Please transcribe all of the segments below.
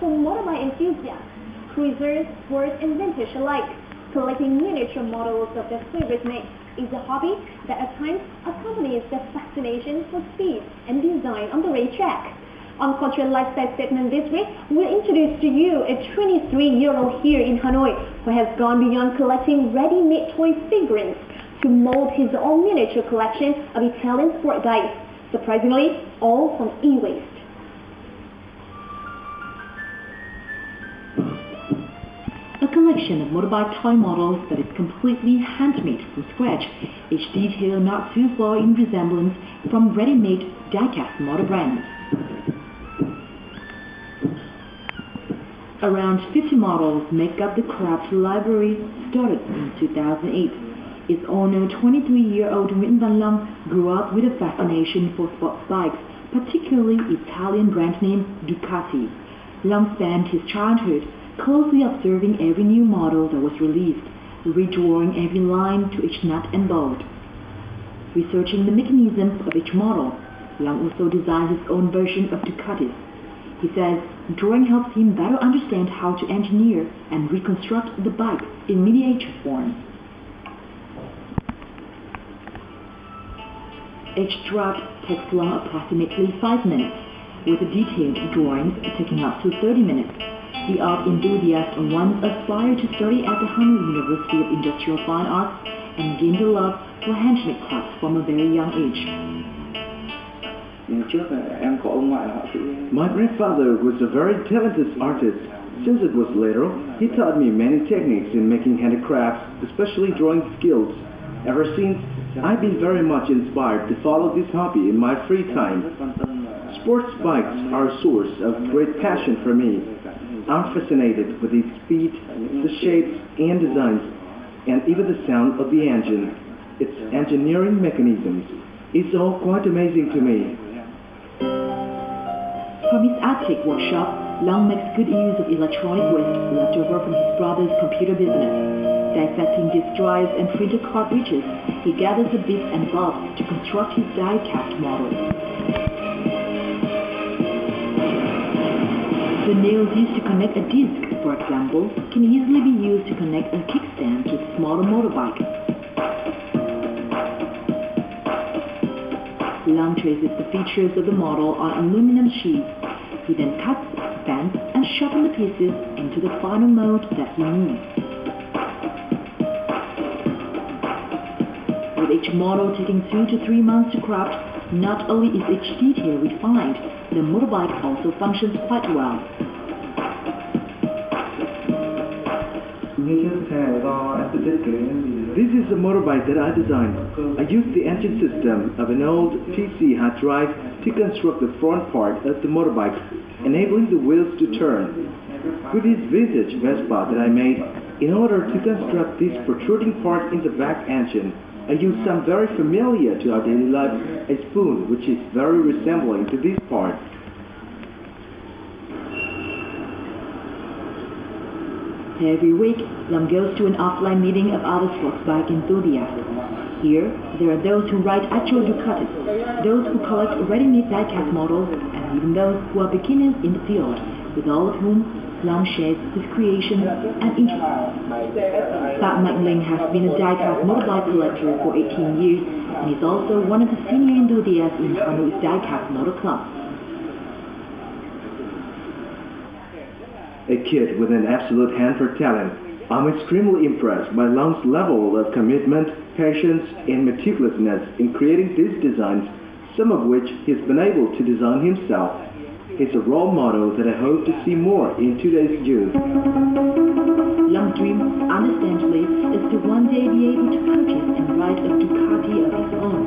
for motorbike enthusiasts, cruisers, sports and vintage alike. Collecting miniature models of their favorite makes is a hobby that at times accompanies their fascination for speed and design on the racetrack. On Culture Lifestyle Segment this week, we'll introduce to you a 23-year-old here in Hanoi who has gone beyond collecting ready-made toy figurines to mold his own miniature collection of Italian sport bikes, surprisingly, all from e-waste. A collection of motorbike toy models that is completely handmade from scratch, each detail not too far in resemblance from ready-made die-cast motor brands. Around 50 models make up the craft library started in 2008. Its owner, 23-year-old Nguyen van Long, grew up with a fascination for sports bikes, particularly Italian brand name Ducati. Long spent his childhood closely observing every new model that was released, redrawing every line to each nut and bolt. Researching the mechanisms of each model, Long also designed his own version of Ducatis. He says drawing helps him better understand how to engineer and reconstruct the bike in miniature form. Each draft takes Long approximately 5 minutes, with detailed drawings taking up to 30 minutes. The art enthusiast once aspired to study at the Hanoi University of Industrial Fine Arts and gained a love for handmade crafts from a very young age. My grandfather was a very talented artist. Since it was little, he taught me many techniques in making handicrafts, especially drawing skills. Ever since, I've been very much inspired to follow this hobby in my free time. Sports bikes are a source of great passion for me. I'm fascinated with its speed, the shapes and designs, and even the sound of the engine. Its engineering mechanisms. It's all quite amazing to me. From his attic workshop, Long makes good use of electronic waste left over from his brother's computer business. Dissecting disk drives and printer cartridges, he gathers the bits and bobs to construct his die-cast models. The nails used to connect a disc, for example, can easily be used to connect a kickstand to a smaller motorbike. Long traces the features of the model on aluminum sheets. He then cuts, bends, and sharpens the pieces into the final mold that he needs. With each model taking 2 to 3 months to craft, not only is each detail refined, the motorbike also functions quite well. This is a motorbike that I designed. I used the engine system of an old PC hard drive to construct the front part of the motorbike, enabling the wheels to turn. With this vintage Vespa that I made, in order to construct this protruding part in the back engine, I used some very familiar to our daily life, a spoon, which is very resembling to this part. Every week, Long goes to an offline meeting of other sports bike enthusiasts. Here, there are those who ride actual Ducatis, those who collect ready-made die-cast models, and even those who are beginners in the field, with all of whom Long shares his creations and interests. Bob McLean has been a die-cast motorbike collector for 18 years and is also one of the senior enthusiasts in Hanoi's die-cast motor club. A kid with an absolute hand for talent, I'm extremely impressed by Long's level of commitment, patience, and meticulousness in creating these designs, some of which he's been able to design himself. He's a role model that I hope to see more in today's youth. Long's dream, understandably, is to one day be able to purchase and ride a Ducati of his own.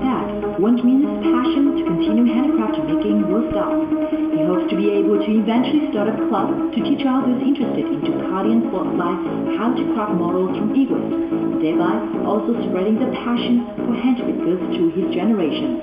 That won't mean his passion to continue handicraft making will stop. He hopes to be able to eventually start a club to teach others interested in Ducati and sports bikes how to craft models from e-waste, thereby also spreading the passion for handmade goods to his generation.